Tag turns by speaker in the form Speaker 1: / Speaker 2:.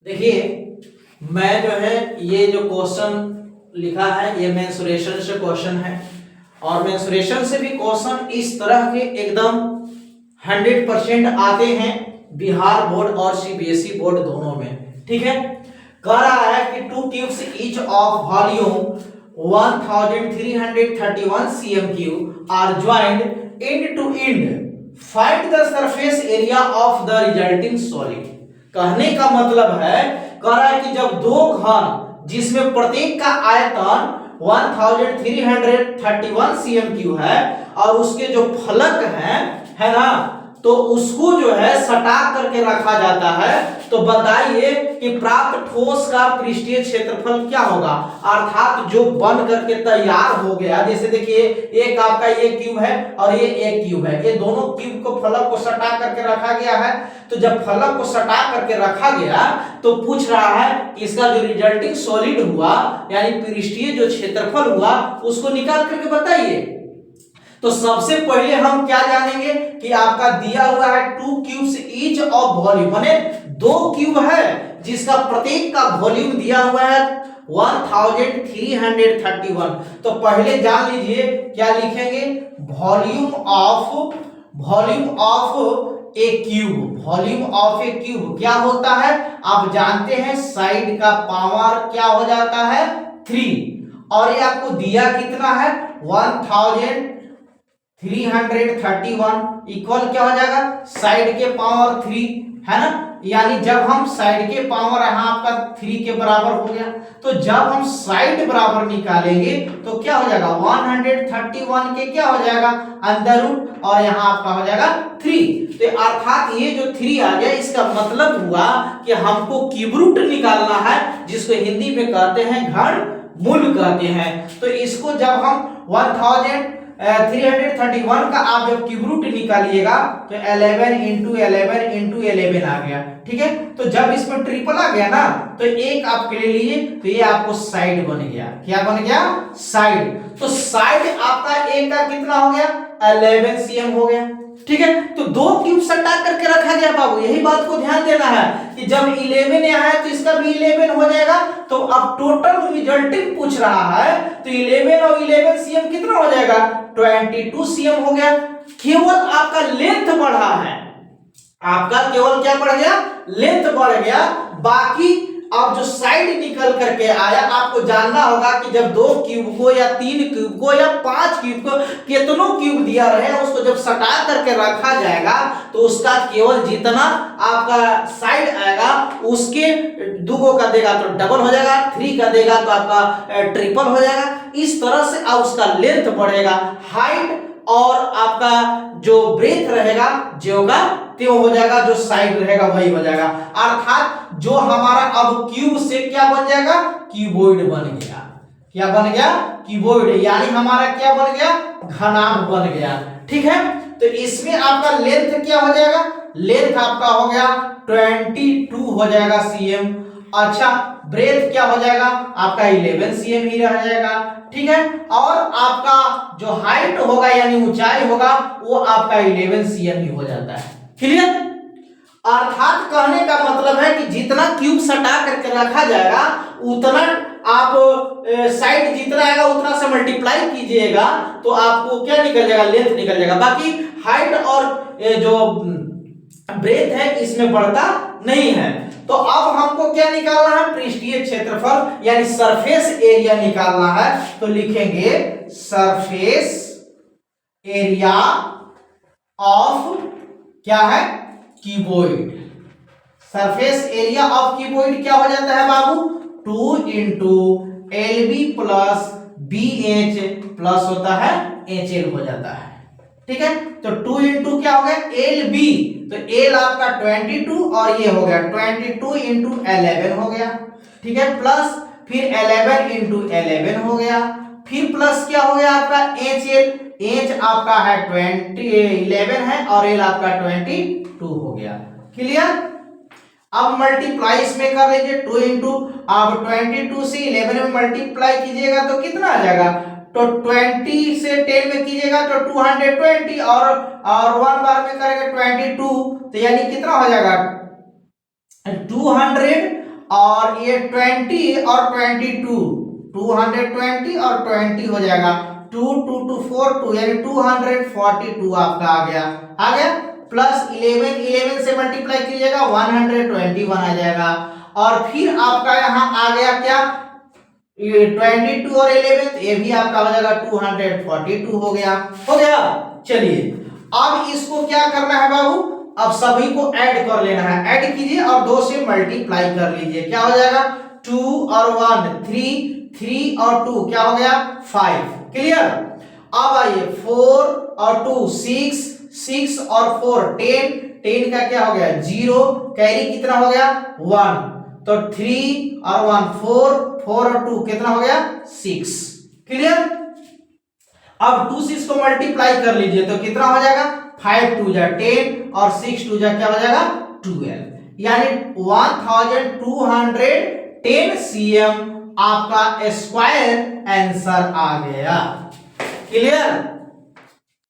Speaker 1: देखिए, मैं जो है ये जो क्वेश्चन लिखा है ये मेंसुरेशन से क्वेश्चन है और मेंसुरेशन से भी क्वेश्चन इस तरह के एकदम 100% आते हैं बिहार बोर्ड और सीबीएसई बोर्ड दोनों में। ठीक है, कह रहा है कि two tubes each of volume 1331 cm³ are joined end to end, find the surface area of the resulting solid. कहने का मतलब है, कह रहा है कि जब दो घन जिसमें प्रत्येक का आयतन 1331 cm³ है और उसके जो फलक है ना, तो उसको जो है सटा करके रखा जाता है, तो बताइए कि प्राप्त ठोस का पृष्ठीय क्षेत्रफल क्या होगा। अर्थात जो बन करके तैयार हो गया, जैसे देखिए एक आपका ये क्यूब है और ये एक क्यूब है, ये दोनों क्यूब को फलक को सटा करके रखा गया है। तो जब फलक को सटा करके रखा गया तो पूछ रहा है कि इसका जो रिजल्टिंग सॉलिड हुआ यानी पृष्ठीय जो क्षेत्रफल हुआ उसको निकाल करके बताइए। तो सबसे पहले हम क्या जानेंगे कि आपका दिया हुआ है to cubes each of volume, माने दो क्यूब है जिसका प्रत्येक का वॉल्यूम दिया हुआ है 1331। तो पहले जान लीजिए क्या लिखेंगे, volume of A cube. Volume of A cube क्या होता है आप जानते हैं, साइड का पावर क्या हो जाता है 3, और ये आपको दिया कितना है 1331 इक्वल क्या हो जाएगा साइड के पावर 3 है ना, यानी जब हम साइड के पावर यहाँ आपका 3 के बराबर हो गया, तो जब हम साइड बराबर निकालेंगे तो क्या हो जाएगा 131 के क्या हो जाएगा अंदर रूट और यहाँ आपका हो जाएगा 3। तो अर्थात ये जो 3 आ गया इसका मतलब हुआ कि हमको क्यूब रूट निकालना है, जिसको हिंदी में कहते हैं घनमूल कहते हैं। तो इसको जब हम 1331 का आप जब क्यूब रूट निकालिएगा तो 11 इंटू 11 आ गया। ठीक है, तो जब इसमें ट्रिपल आ गया ना तो एक आप ले लीजिए, तो ये आपको साइड बन गया। क्या बन गया साइड। तो साइड आपका एक का कितना हो गया 11 cm हो गया। ठीक है, तो दो क्यूब सटा करके रखा गया बाबू, यही बात को ध्यान देना है कि जब 11 यहाँ है तो इसका भी 11 हो जाएगा। तो अब टोटल रिजल्टिंग पूछ रहा है तो 11 और 11 cm कितना हो जाएगा 22 cm हो गया। केवल आपका लेंथ बढ़ा है, आपका केवल क्या बढ़ गया लेंथ बढ़ गया, बाकी अब जो साइड निकल करके आया। आपको जानना होगा कि जब दो क्यूब को या 3 क्यूब को या 5 क्यूब को कितनों क्यूब दिया रहे उसको जब सटा करके रखा जाएगा तो उसका केवल जितना आपका साइड आएगा उसके दुगो का देगा तो डबल हो जाएगा, 3 का देगा तो आपका ट्रिपल हो जाएगा। इस तरह से अब उसका लेंथ बढ़ेगा, हाइट और आपका जो ब्रेथ रहेगा ज्यों त्यों हो जाएगा, जो साइड रहेगा वही हो जाएगा। अर्थात जो हमारा अब क्यूब से क्या बन जाएगा क्यूबॉइड बन गया। क्या बन गया क्यूबॉइड, यानी हमारा क्या बन गया घनाभ बन गया। ठीक है, तो इसमें आपका लेंथ क्या हो जाएगा, लेंथ आपका हो गया 22 हो जाएगा cm। अच्छा, ब्रेथ क्या हो जाएगा आपका 11 cm ही रह जाएगा। ठीक है, और आपका जो हाइट होगा यानी ऊंचाई होगा वो आपका 11 cm ही हो जाता है। क्लियर। अर्थात कहने का मतलब है कि जितना क्यूब सटा करके रखा जाएगा उतना आप साइड जितना आएगा उतना से मल्टीप्लाई कीजिएगा तो आपको क्या निकल जाएगा लेंथ निकल जाएगा। बाकी हाइट और जो ब्रेथ है इसमें बढ़ता नहीं है। तो अब हमको क्या निकालना है पृष्ठीय क्षेत्रफल यानी सरफेस एरिया निकालना है। तो लिखेंगे सरफेस एरिया ऑफ क्या है cuboid. Surface area of cuboid क्या हो जाता है बाबू 2 into LB plus BH plus होता है HL हो जाता है। ठीक है, तो 2 इंटू क्या हो गया LB, तो L आपका 22 और ये हो गया 22 इंटू 11 हो गया। ठीक है, प्लस फिर 11 इंटू 11 हो गया, फिर प्लस क्या हो गया आपका HL, H आपका है 11 है और L आपका 22 हो गया। क्लियर। अब मल्टीप्लाई इसमें कर लीजिए 2 इंटू आप 22 से 11 में मल्टीप्लाई कीजिएगा तो कितना आ जाएगा, तो 20 से 10 में कीजिएगा तो 220 और 1 बार में करेंगे 22 तो यानी कितना हो जाएगा 200 और ये 20 और 22, 220 और 20 हो जाएगा, 2 2 2 4 2 यानी 242 आपका आ गया प्लस 11, 11 से मल्टीप्लाई कीजिएगा 121 आ जाएगा। और फिर आपका यहाँ आ गया क्या, ये 22 और 11, तो ये भी आपका हो जाएगा 242 हो गया। चलिए अब इसको क्या करना है बाबू, अब सभी को ऐड कर लेना है, ऐड कीजिए और 2 से मल्टीप्लाई कर लीजिए, क्या हो जाएगा 2 और 1 3, 3 और 2 क्या हो गया 5, क्लियर। अब आइए 4 और 2 6, 6 और 4 10, 10 का क्या हो गया 0, कैरी कितना हो गया 1, तो 3 और 1 4, 4 और 2 कितना हो गया 6, क्लियर। अब 2 6 को मल्टीप्लाई कर लीजिए तो कितना हो जाएगा 5 2 जा 10 और 6 2 जा क्या हो जाएगा 12, यानी 1210 cm आपका स्क्वायर आंसर आ गया, क्लियर।